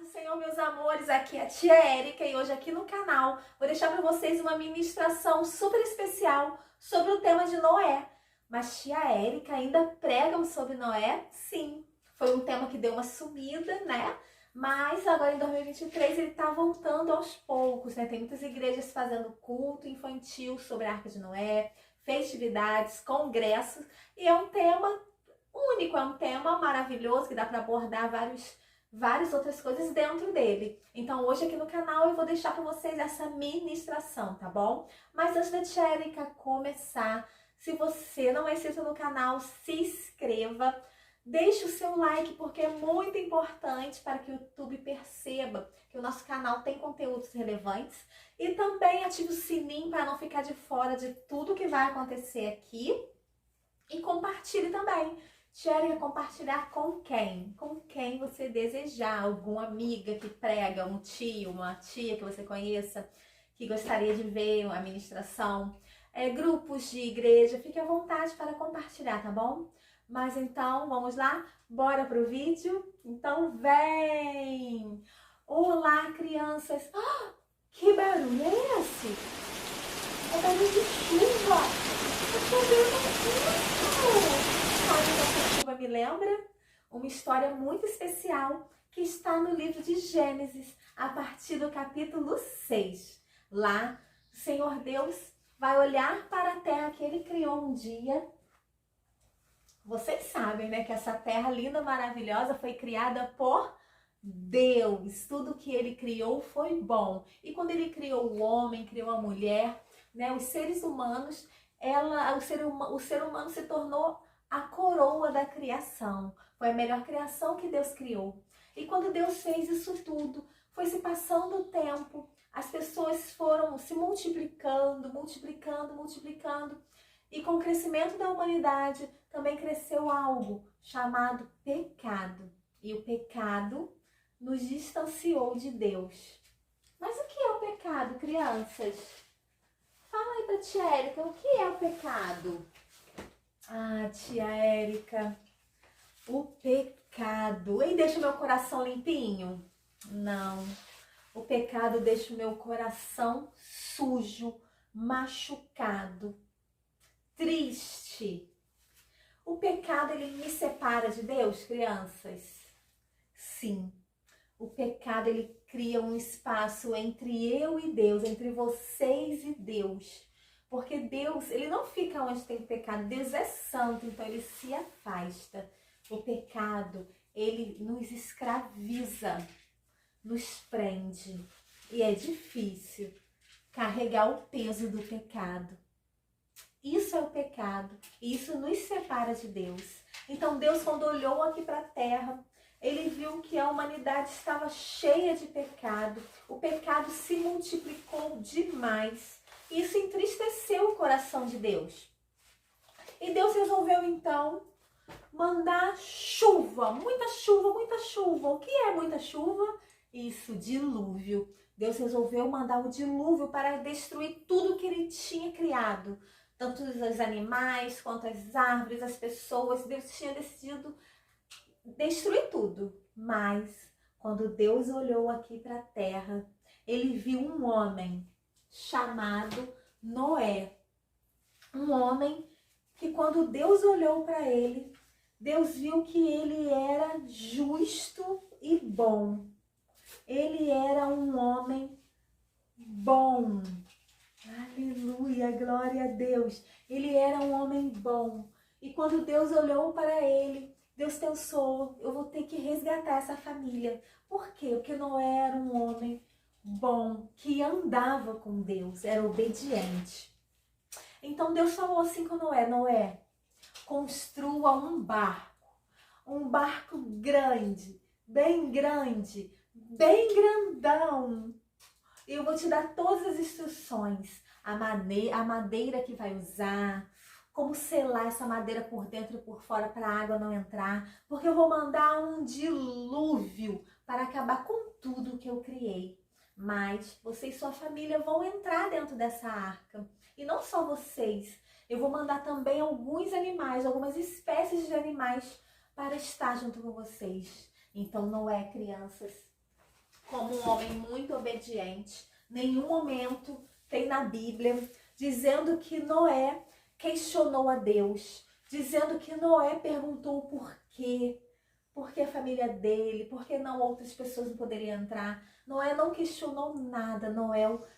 do Senhor, meus amores, aqui é a tia Érica e hoje aqui no canal vou deixar para vocês uma ministração super especial sobre o tema de Noé. Mas tia Érica ainda prega sobre Noé? Sim, foi um tema que deu uma sumida, né? Mas agora em 2023 ele tá voltando aos poucos, né? Tem muitas igrejas fazendo culto infantil sobre a Arca de Noé, festividades, congressos, e é um tema único, é um tema maravilhoso que dá para abordar várias outras coisas dentro dele. Então hoje aqui no canal eu vou deixar para vocês essa ministração, tá bom? Mas antes da tia Érica começar, se você não é inscrito no canal, se inscreva, deixe o seu like porque é muito importante para que o YouTube perceba que o nosso canal tem conteúdos relevantes e também ative o sininho para não ficar de fora de tudo que vai acontecer aqui e compartilhe também. Tia Érica, compartilhar com quem? Com quem você desejar. Alguma amiga que prega, um tio, uma tia que você conheça, que gostaria de ver a ministração. Grupos de igreja, fique à vontade para compartilhar, tá bom? Mas então, vamos lá? Bora pro vídeo? Então vem! Olá, crianças! Que barulho é esse? É barulho de chuva! Tá chovendo muito! Sabe o que a chuva me lembra? Uma história muito especial que está no livro de Gênesis, a partir do capítulo 6. Lá, o Senhor Deus vai olhar para a terra que Ele criou um dia. Vocês sabem, né, que essa terra linda, maravilhosa, foi criada por Deus. Tudo que Ele criou foi bom. E quando Ele criou o homem, criou a mulher, né, os seres humanos, o ser humano se tornou a coroa da criação. Foi a melhor criação que Deus criou. E quando Deus fez isso tudo, foi se passando o tempo, as pessoas foram se multiplicando. E com o crescimento da humanidade, também cresceu algo chamado pecado. E o pecado nos distanciou de Deus. Mas o que é o pecado, crianças? Fala aí pra tia Érica, o que é o pecado? Ah, tia Érica, o pecado. E deixa o meu coração limpinho? Não. O pecado deixa o meu coração sujo, machucado, triste. O pecado, ele me separa de Deus, crianças? Sim. O pecado, ele cria um espaço entre eu e Deus, entre vocês e Deus. Porque Deus, ele não fica onde tem pecado. Deus é santo, então ele se afasta. O pecado, ele nos escraviza, nos prende. E é difícil carregar o peso do pecado. Isso é o pecado. E isso nos separa de Deus. Então Deus, quando olhou aqui para a terra, ele viu que a humanidade estava cheia de pecado. O pecado se multiplicou demais. Isso entristeceu o coração de Deus. E Deus resolveu então mandar chuva, muita chuva, muita chuva. O que é muita chuva? Isso, dilúvio. Deus resolveu mandar o dilúvio para destruir tudo que ele tinha criado. Tanto os animais, quanto as árvores, as pessoas. Deus tinha decidido destruir tudo. Mas quando Deus olhou aqui para a terra, ele viu um homem chamado Noé. Um homem que quando Deus olhou para ele, Deus viu que ele era justo e bom. Ele era um homem bom. Aleluia, glória a Deus. Ele era um homem bom. E quando Deus olhou para ele, Deus pensou, eu vou ter que resgatar essa família. Por quê? Porque Noé era um homem bom, que andava com Deus, era obediente. Então Deus falou assim com Noé: Noé, construa um barco grande, bem grandão. E eu vou te dar todas as instruções, a madeira que vai usar, como selar essa madeira por dentro e por fora para a água não entrar, porque eu vou mandar um dilúvio para acabar com tudo que eu criei. Mas você e sua família vão entrar dentro dessa arca. E não só vocês. Eu vou mandar também alguns animais, algumas espécies de animais para estar junto com vocês. Então Noé, crianças, como um homem muito obediente. Nenhum momento tem na Bíblia dizendo que Noé questionou a Deus, dizendo que Noé perguntou o porquê. Por que a família dele? Por que não outras pessoas não poderiam entrar? Noé não questionou nada.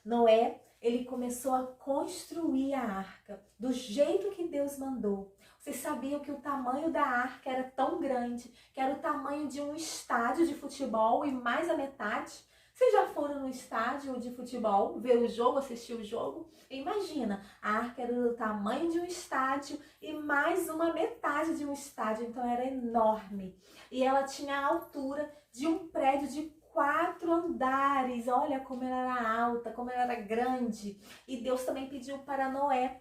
Noé, ele começou a construir a arca do jeito que Deus mandou. Vocês sabiam que o tamanho da arca era tão grande, que era o tamanho de um estádio de futebol e mais a metade? Vocês já foram no estádio de futebol, ver o jogo, assistir o jogo? Imagina, a arca era do tamanho de um estádio e mais uma metade de um estádio, então era enorme. E ela tinha a altura de um prédio de 4 andares. Olha como ela era alta, como ela era grande. E Deus também pediu para Noé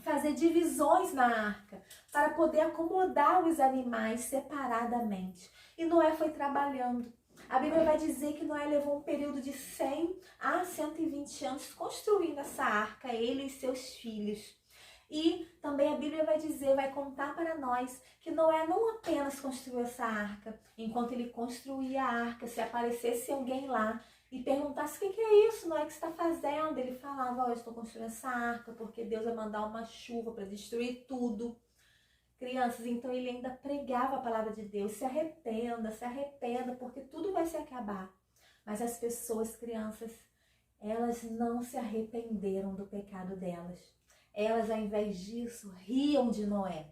fazer divisões na arca, para poder acomodar os animais separadamente. E Noé foi trabalhando. A Bíblia vai dizer que Noé levou um período de 100 a 120 anos construindo essa arca, ele e seus filhos. E também a Bíblia vai dizer, vai contar para nós que Noé não apenas construiu essa arca. Enquanto ele construía a arca, se aparecesse alguém lá e perguntasse: o que é isso, Noé, que você está fazendo? Ele falava: eu estou construindo essa arca porque Deus vai mandar uma chuva para destruir tudo. Crianças, então ele ainda pregava a palavra de Deus: se arrependa, porque tudo vai se acabar. Mas as pessoas, crianças, elas não se arrependeram do pecado delas. Elas, ao invés disso, riam de Noé.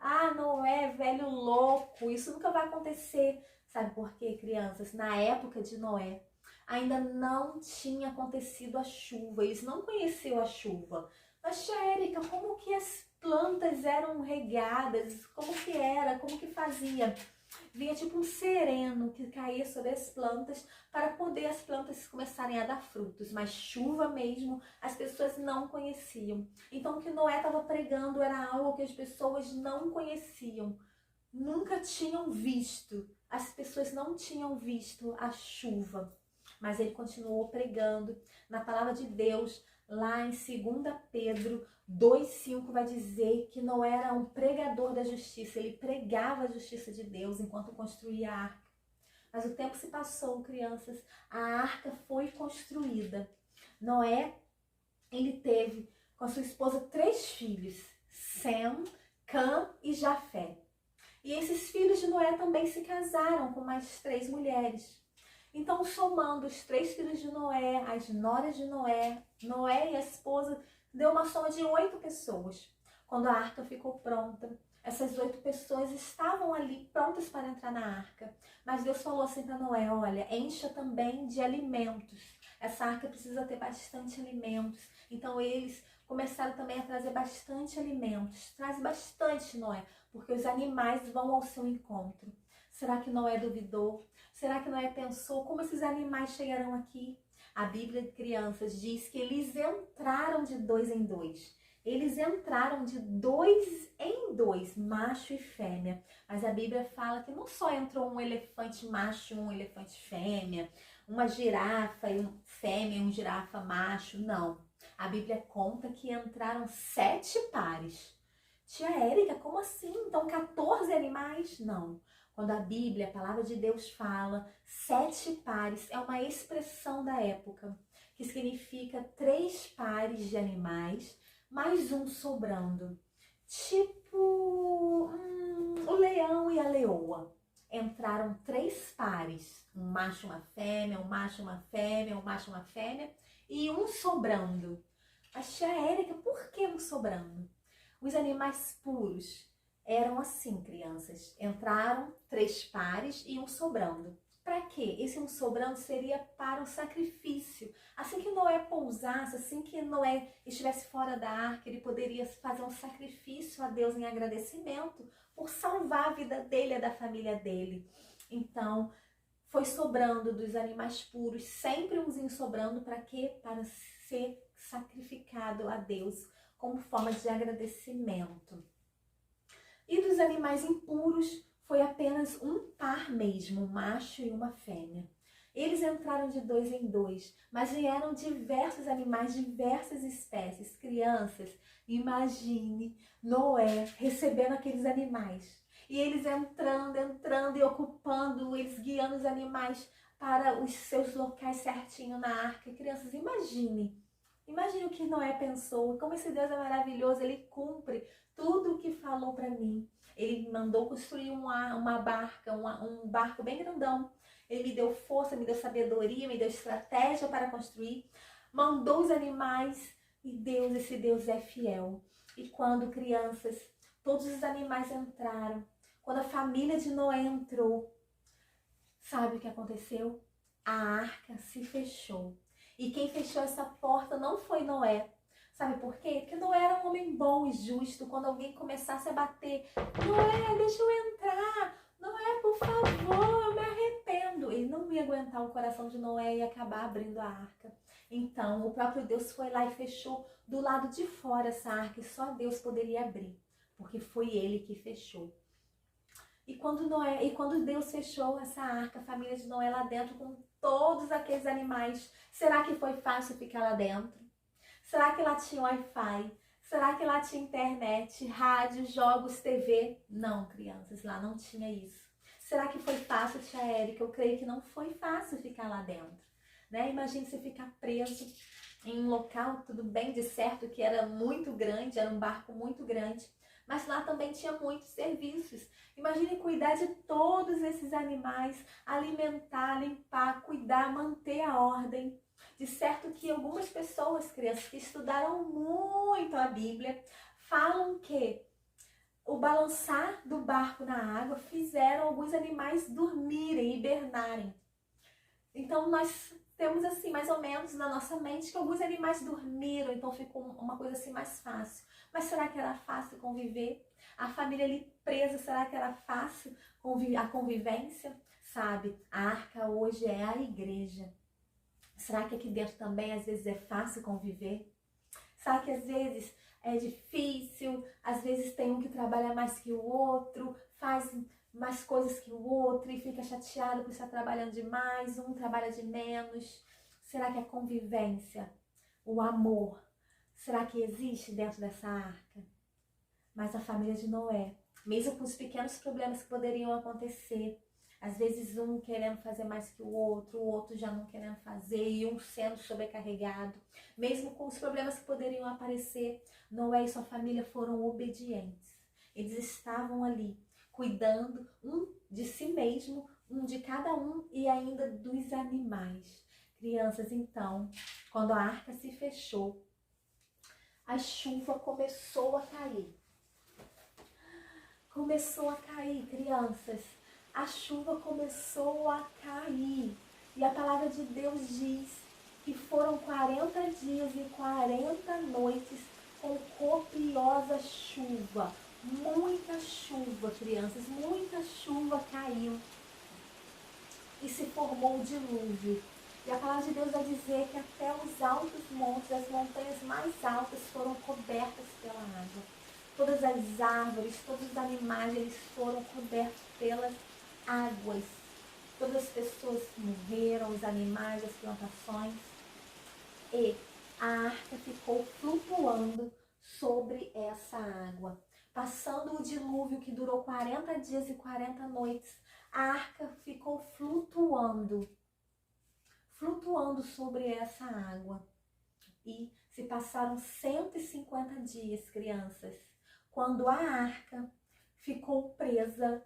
Ah, Noé, velho louco, isso nunca vai acontecer. Sabe por quê, crianças? Na época de Noé, ainda não tinha acontecido a chuva, eles não conheciam a chuva. Mas, tia Érica, como que as plantas eram regadas? Como que era? Como que fazia? Vinha tipo um sereno que caía sobre as plantas para poder as plantas começarem a dar frutos. Mas chuva mesmo, as pessoas não conheciam. Então o que Noé estava pregando era algo que as pessoas não conheciam. Nunca tinham visto. As pessoas não tinham visto a chuva. Mas ele continuou pregando na palavra de Deus. Lá em 2 Pedro 2,5 vai dizer que Noé era um pregador da justiça. Ele pregava a justiça de Deus enquanto construía a arca. Mas o tempo se passou, crianças. A arca foi construída. Noé, ele teve com a sua esposa 3 filhos. Sem, Cã e Jafé. E esses filhos de Noé também se casaram com mais 3 mulheres. Então, somando os 3 filhos de Noé, as noras de Noé, Noé e a esposa, deu uma soma de 8 pessoas. Quando a arca ficou pronta, essas 8 pessoas estavam ali prontas para entrar na arca. Mas Deus falou assim para Noé: olha, encha também de alimentos. Essa arca precisa ter bastante alimentos. Então eles começaram também a trazer bastante alimentos. Traz bastante, Noé, porque os animais vão ao seu encontro. Será que Noé duvidou? Será que Noé pensou: como esses animais chegarão aqui? A Bíblia de crianças diz que eles entraram de 2 em 2. Eles entraram de 2 em 2, macho e fêmea. Mas a Bíblia fala que não só entrou um elefante macho e um elefante fêmea, uma girafa e um fêmea e um girafa macho, não. A Bíblia conta que entraram 7 pares. Tia Érica, como assim? Então 14 animais? Não. Quando a Bíblia, a palavra de Deus fala 7 pares, é uma expressão da época, que significa 3 pares de animais, mais um sobrando. Tipo o leão e a leoa. Entraram 3 pares, um macho, uma fêmea, um macho, uma fêmea, um macho, uma fêmea, e um sobrando. Mas, tia Érica, por que um sobrando? Os animais puros eram assim, crianças. Entraram 3 pares e um sobrando. Para quê? Esse um sobrando seria para o sacrifício. Assim que Noé pousasse, assim que Noé estivesse fora da arca, ele poderia fazer um sacrifício a Deus em agradecimento por salvar a vida dele e da família dele. Então, foi sobrando dos animais puros, sempre umzinho sobrando. Para quê? Para ser sacrificado a Deus como forma de agradecimento. E dos animais impuros foi apenas um par mesmo, um macho e uma fêmea. Eles entraram de 2 em 2, mas vieram diversos animais, diversas espécies. Crianças, imagine Noé recebendo aqueles animais. E eles entrando e ocupando, eles guiando os animais para os seus locais certinho na arca. Crianças, imagine o que Noé pensou, como esse Deus é maravilhoso, ele cumpre tudo o que falou para mim. Ele me mandou construir uma barca, um barco bem grandão. Ele me deu força, me deu sabedoria, me deu estratégia para construir. Mandou os animais e esse Deus é fiel. E quando, crianças, todos os animais entraram, quando a família de Noé entrou, sabe o que aconteceu? A arca se fechou. E quem fechou essa porta não foi Noé. Sabe por quê? Porque Noé era um homem bom e justo. Quando alguém começasse a bater, Noé, deixa eu entrar. Noé, por favor, eu me arrependo. Ele não ia aguentar o coração de Noé e acabar abrindo a arca. Então, o próprio Deus foi lá e fechou do lado de fora essa arca. E só Deus poderia abrir, porque foi ele que fechou. E quando Deus fechou essa arca, a família de Noé lá dentro com todos aqueles animais, será que foi fácil ficar lá dentro? Será que lá tinha Wi-Fi? Será que lá tinha internet, rádio, jogos, TV? Não, crianças, lá não tinha isso. Será que foi fácil, tia Érica? Eu creio que não foi fácil ficar lá dentro, né? Imagine você ficar preso em um local, tudo bem, de certo que era muito grande, era um barco muito grande, mas lá também tinha muitos serviços. Imagine cuidar de todos esses animais, alimentar, limpar, cuidar, manter a ordem. De certo que algumas pessoas, crianças, que estudaram muito a Bíblia, falam que o balançar do barco na água fizeram alguns animais dormirem, hibernarem. Então nós temos assim, mais ou menos na nossa mente, que alguns animais dormiram, então ficou uma coisa assim mais fácil. Mas será que era fácil conviver? A família ali presa, será que era fácil a convivência? Sabe, a arca hoje é a igreja. Será que aqui dentro também às vezes é fácil conviver? Será que às vezes é difícil? Às vezes tem um que trabalha mais que o outro, faz mais coisas que o outro e fica chateado por estar trabalhando demais, um trabalha de menos. Será que a convivência, o amor, será que existe dentro dessa arca? Mas a família de Noé, mesmo com os pequenos problemas que poderiam acontecer, às vezes um querendo fazer mais que o outro já não querendo fazer e um sendo sobrecarregado, mesmo com os problemas que poderiam aparecer, Noé e sua família foram obedientes. Eles estavam ali, cuidando um de si mesmo, um de cada um e ainda dos animais. Crianças, então, quando a arca se fechou, a chuva começou a cair. Começou a cair, crianças. A chuva começou a cair. E a palavra de Deus diz que foram 40 dias e 40 noites com copiosa chuva. Muita chuva, crianças, muita chuva caiu. E se formou o dilúvio. E a palavra de Deus vai dizer que até os altos montes, as montanhas mais altas foram cobertas pela água. Todas as árvores, todos os animais, eles foram cobertos pelas águas. Todas as pessoas morreram, os animais, as plantações. E a arca ficou flutuando sobre essa água. Passando o dilúvio que durou 40 dias e 40 noites, a arca ficou flutuando sobre essa água. E se passaram 150 dias, crianças, quando a arca ficou presa,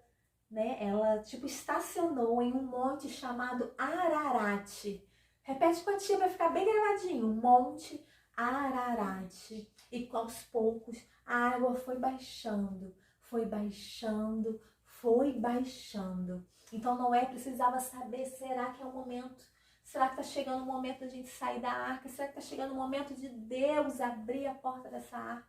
né? Ela estacionou em um monte chamado Ararat. Repete com a tia para ficar bem gravadinho. Monte Ararat. E aos poucos a água foi baixando, foi baixando, foi baixando. Então Noé precisava saber, será que é o momento? Será que está chegando o momento da gente sair da arca? Será que está chegando o momento de Deus abrir a porta dessa arca?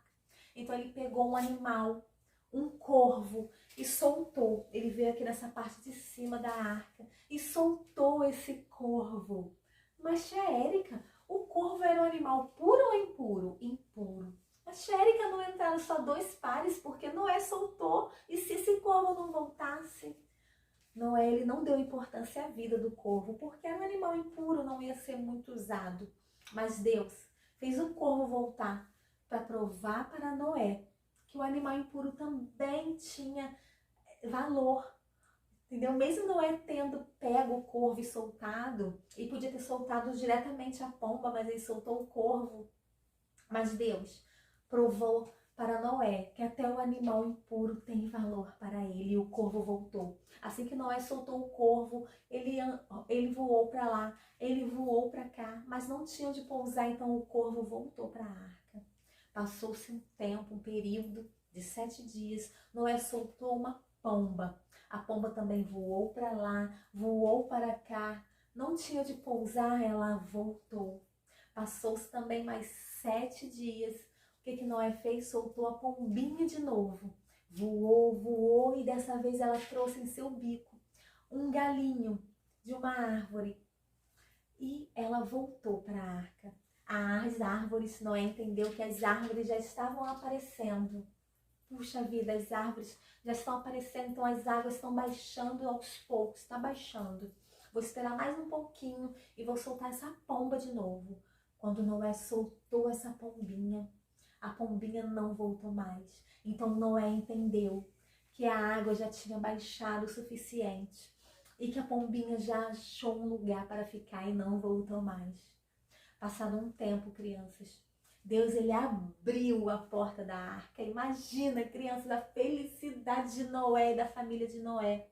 Então ele pegou um animal, um corvo, e soltou. Ele veio aqui nessa parte de cima da arca e soltou esse corvo. Mas, tia Érica, o corvo era um animal puro ou impuro? Impuro. Mas, tia Érica, não entraram só 2 pares porque Noé soltou. E se esse corvo não voltasse? Noé, ele não deu importância à vida do corvo porque era um animal impuro, não ia ser muito usado. Mas Deus fez o corvo voltar para provar para Noé que o animal impuro também tinha valor, Entendeu? Mesmo Noé tendo pego o corvo e soltado, e podia ter soltado diretamente a pomba, mas ele soltou o corvo. Mas Deus provou para Noé que até o animal impuro tem valor para ele, e o corvo voltou. Assim que Noé soltou o corvo, ele voou para lá, ele voou para cá, mas não tinha onde pousar, então o corvo voltou para a arca. Passou-se um tempo, um período de 7 dias, Noé soltou uma pomba. A pomba também voou para lá, voou para cá, não tinha onde pousar, ela voltou. Passou-se também mais 7 dias. O que Noé fez? Soltou a pombinha de novo. Voou, voou, e dessa vez ela trouxe em seu bico um galinho de uma árvore. E ela voltou para a arca. As árvores, Noé entendeu que as árvores já estavam aparecendo. Puxa vida, as árvores já estão aparecendo, então as águas estão baixando aos poucos, está baixando. Vou esperar mais um pouquinho e vou soltar essa pomba de novo. Quando Noé soltou essa pombinha, a pombinha não voltou mais. Então Noé entendeu que a água já tinha baixado o suficiente e que a pombinha já achou um lugar para ficar e não voltou mais. Passado um tempo, crianças, Deus ele abriu a porta da arca. Imagina, crianças, a felicidade de Noé e da família de Noé.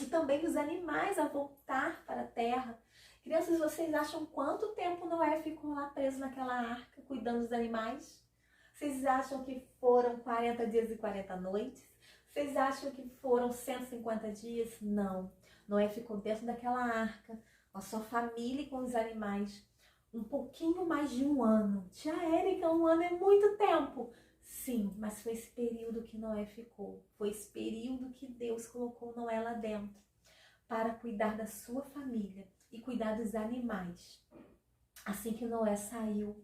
E também os animais a voltar para a terra. Crianças, vocês acham quanto tempo Noé ficou lá preso naquela arca, cuidando dos animais? Vocês acham que foram 40 dias e 40 noites? Vocês acham que foram 150 dias? Não. Noé ficou dentro daquela arca, com a sua família e com os animais, um pouquinho mais de um ano. Tia Érica, um ano é muito tempo. Sim, mas foi esse período que Noé ficou. Foi esse período que Deus colocou Noé lá dentro para cuidar da sua família e cuidar dos animais. Assim que Noé saiu,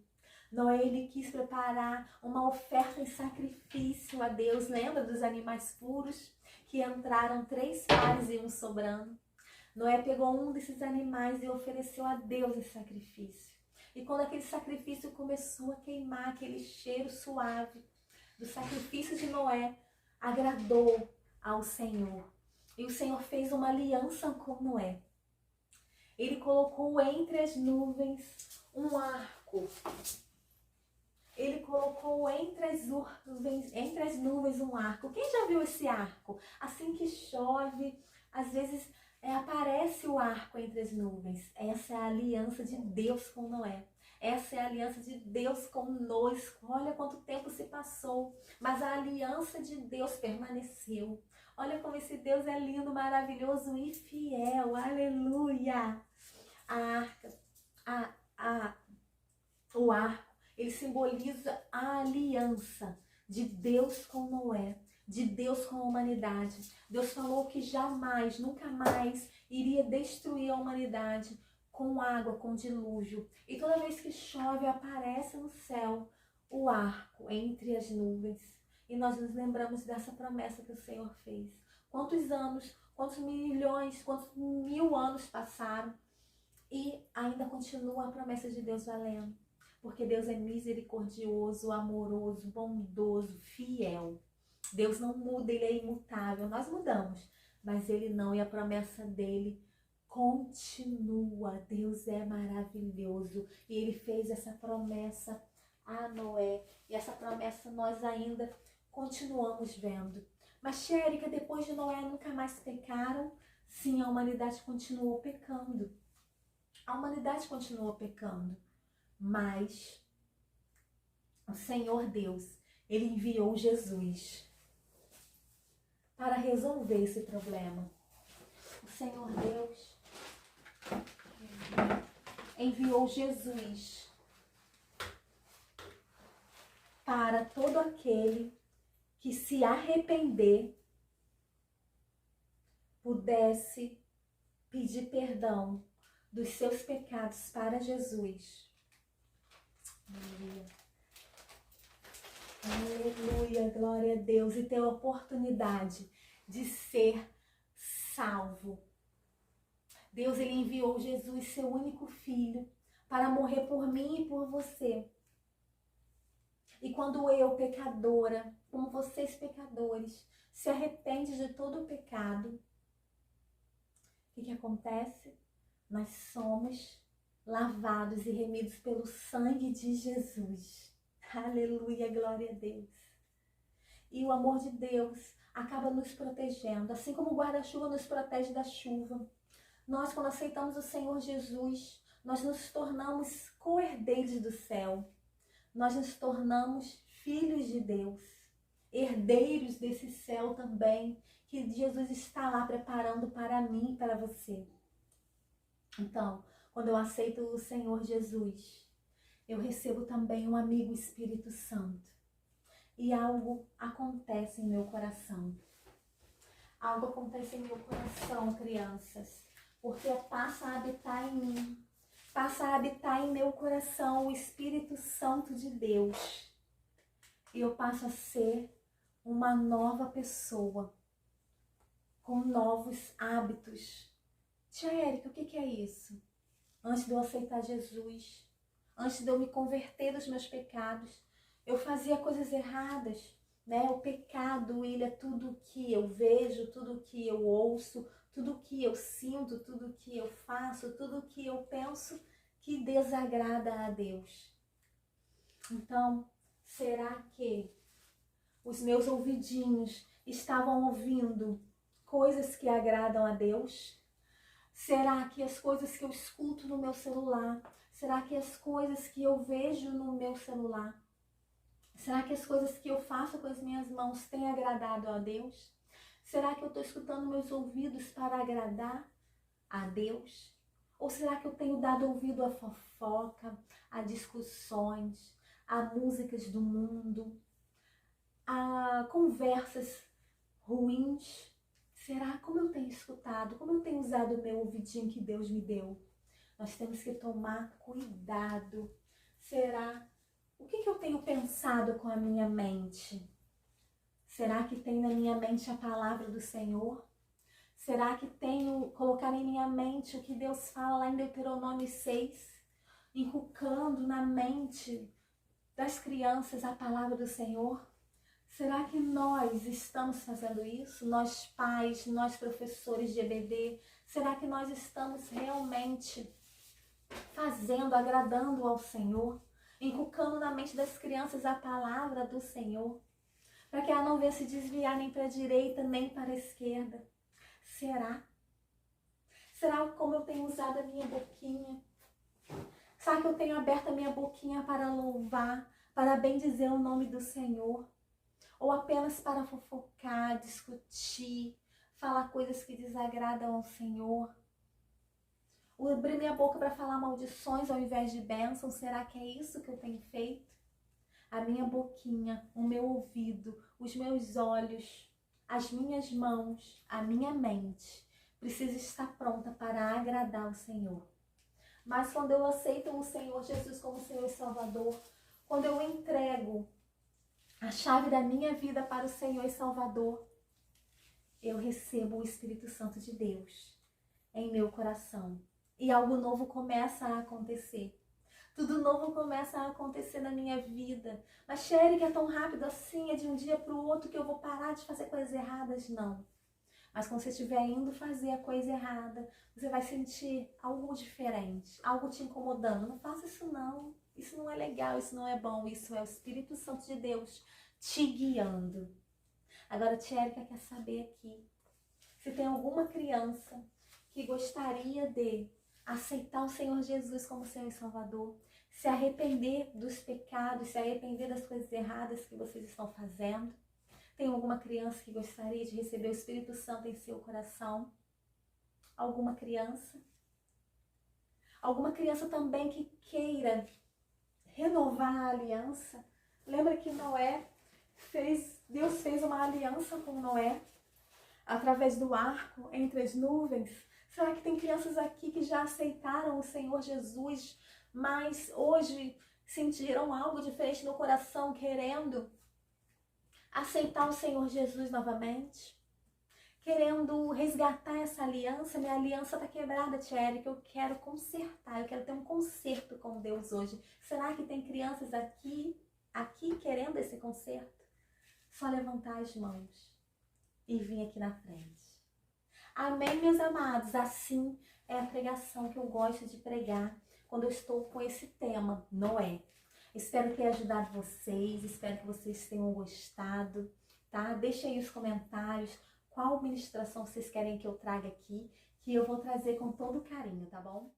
Noé ele quis preparar uma oferta em sacrifício a Deus. Lembra dos animais puros que entraram 3 pares e um sobrando? Noé pegou um desses animais e ofereceu a Deus em sacrifício. E quando aquele sacrifício começou a queimar, aquele cheiro suave do sacrifício de Noé agradou ao Senhor. E o Senhor fez uma aliança com Noé. Ele colocou entre as nuvens um arco. Ele colocou entre as nuvens um arco. Quem já viu esse arco? Assim que chove, às vezes aparece o arco entre as nuvens. Essa é a aliança de Deus com Noé. Essa é a aliança de Deus conosco. Olha quanto tempo se passou, mas a aliança de Deus permaneceu. Olha como esse Deus é lindo, maravilhoso e fiel. Aleluia! O arco, ele simboliza a aliança de Deus com Noé, de Deus com a humanidade. Deus falou que jamais, nunca mais iria destruir a humanidade com água, com dilúvio. E toda vez que chove, aparece no céu o arco entre as nuvens. E nós nos lembramos dessa promessa que o Senhor fez. Quantos anos, quantos milhões, quantos 1000 anos passaram e ainda continua a promessa de Deus valendo. Porque Deus é misericordioso, amoroso, bondoso, fiel. Deus não muda, ele é imutável. Nós mudamos, mas ele não, e a promessa dele continua. Deus é maravilhoso e ele fez essa promessa a Noé. E essa promessa nós ainda continuamos vendo. Mas, tia Érica, depois de Noé nunca mais pecaram? Sim, a humanidade continuou pecando. A humanidade continuou pecando. Mas o Senhor Deus, ele enviou Jesus para resolver esse problema. O Senhor Deus enviou Jesus para todo aquele que se arrepender pudesse pedir perdão dos seus pecados para Jesus. Aleluia, glória a Deus, e ter a oportunidade de ser salvo. Deus, ele enviou Jesus, seu único filho, para morrer por mim e por você. E quando eu, pecadora, como vocês pecadores, se arrepende de todo o pecado, o que acontece? Nós somos lavados e remidos pelo sangue de Jesus. Aleluia, glória a Deus. E o amor de Deus acaba nos protegendo, assim como o guarda-chuva nos protege da chuva. Nós, quando aceitamos o Senhor Jesus, nós nos tornamos co-herdeiros do céu. Nós nos tornamos filhos de Deus, herdeiros desse céu também, que Jesus está lá preparando para mim e para você. Então, quando eu aceito o Senhor Jesus, eu recebo também um amigo Espírito Santo. E algo acontece em meu coração. Algo acontece em meu coração, crianças, porque passa a habitar em mim. Passa a habitar em meu coração o Espírito Santo de Deus. E eu passo a ser uma nova pessoa, com novos hábitos. Tia Érica, o que é isso? Antes de eu aceitar Jesus, antes de eu me converter dos meus pecados, eu fazia coisas erradas, né? O pecado, ele é tudo que eu vejo, tudo que eu ouço, tudo que eu sinto, tudo que eu faço, tudo que eu penso que desagrada a Deus. Então, será que os meus ouvidinhos estavam ouvindo coisas que agradam a Deus? Será que as coisas que eu escuto no meu celular, será que as coisas que eu vejo no meu celular, será que as coisas que eu faço com as minhas mãos têm agradado a Deus? Será que eu estou escutando meus ouvidos para agradar a Deus? Ou será que eu tenho dado ouvido a fofoca, a discussões, a músicas do mundo, a conversas ruins? Será como eu tenho escutado, como eu tenho usado o meu ouvidinho que Deus me deu? Nós temos que tomar cuidado. Será? O que eu tenho pensado com a minha mente? Será que tem na minha mente a palavra do Senhor? Será que tenho colocado em minha mente o que Deus fala lá em Deuteronômio 6? Inculcando na mente das crianças a palavra do Senhor? Será que nós estamos fazendo isso? Nós pais, nós professores de EBD, será que nós estamos realmente fazendo, agradando ao Senhor? Inculcando na mente das crianças a palavra do Senhor? Para que ela não venha se desviar nem para a direita, nem para a esquerda. Será? Será como eu tenho usado a minha boquinha? Será que eu tenho aberto a minha boquinha para louvar, para bendizer o nome do Senhor? Ou apenas para fofocar, discutir, falar coisas que desagradam ao Senhor? Ou abrir minha boca para falar maldições ao invés de bênçãos? Será que é isso que eu tenho feito? A minha boquinha, o meu ouvido, os meus olhos, as minhas mãos, a minha mente precisa estar pronta para agradar o Senhor. Mas quando eu aceito o Senhor Jesus como Senhor e Salvador, quando eu entrego a chave da minha vida para o Senhor e Salvador, eu recebo o Espírito Santo de Deus em meu coração. E algo novo começa a acontecer. Tudo novo começa a acontecer na minha vida. Mas, Sherry, que é tão rápido assim, é de um dia para o outro que eu vou parar de fazer coisas erradas? Não. Mas quando você estiver indo fazer a coisa errada, você vai sentir algo diferente, algo te incomodando. Não faça isso não. Isso não é legal, isso não é bom. Isso é o Espírito Santo de Deus te guiando. Agora, tia Érica quer saber aqui se tem alguma criança que gostaria de aceitar o Senhor Jesus como Senhor e Salvador, se arrepender dos pecados, se arrepender das coisas erradas que vocês estão fazendo. Tem alguma criança que gostaria de receber o Espírito Santo em seu coração? Alguma criança? Alguma criança também que queira renovar a aliança? Lembra que Deus fez uma aliança com Noé através do arco entre as nuvens. Será que tem crianças aqui que já aceitaram o Senhor Jesus, mas hoje sentiram algo diferente no coração, querendo aceitar o Senhor Jesus novamente? Querendo resgatar essa aliança? Minha aliança está quebrada, tia Érica, eu quero consertar, eu quero ter um conserto com Deus hoje. Será que tem crianças aqui querendo esse conserto? Só levantar as mãos e vir aqui na frente. Amém, meus amados? Assim é a pregação que eu gosto de pregar quando eu estou com esse tema, Noé. Espero ter ajudado vocês, espero que vocês tenham gostado, tá? Deixa aí os comentários qual ministração vocês querem que eu traga aqui, que eu vou trazer com todo carinho, tá bom?